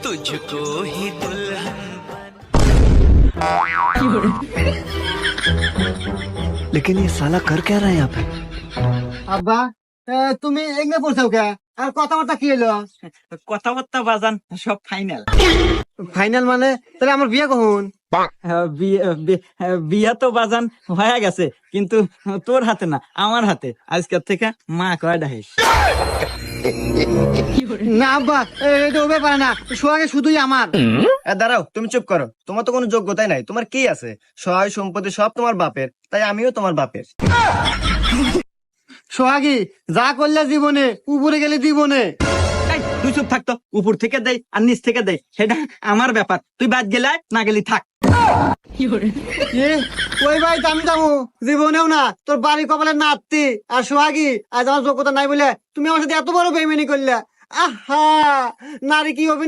तुझको ही दुल्हन लेकिन ये साला कर क्या रहा है यहाँ पे? আব্বা তুমি এগনে পড়ছাও কে আর কথাবার্তা কি হলো কথাবার্তা বাজান সব ফাইনাল। ফাইনাল মানে তাহলে আমার বিয়ে কখন বিয়া তো বাজান হয়ে গেছে, কিন্তু তোর হাতে না, আমার হাতে। আজকের থেকে মা কয় ডাহিস। না আব্বা এটা হবে পারে না, সোহাগে শুধুই আমার। দাঁড়াও, তুমি চুপ করো। তোমার তো কোনো যোগ্যতাই নাই। তোমার কি আছে? সহায় সম্পত্তি সব তোমার বাপের, তাই আমিও তোমার বাপের। সোহাগী যা করলে জীবনে, উপরে গেলে জীবনে। এই, তুই চুপ থাকতো। উপর থেকে দেয় আর নিচ থেকে দেয়, সেটা আমার ব্যাপার। তুই বাদ গেলে আয়, না গেলি থাক। ওই ভাই আমি যাবো জীবনেও না। তোর বাড়ি কপালে নাতি আর সোহাগী আজ আমার যোগ্যতা নাই বলে তুমি আমার সাথে এত বড় বেইমানি করলে। আহা, নারী কি হবে।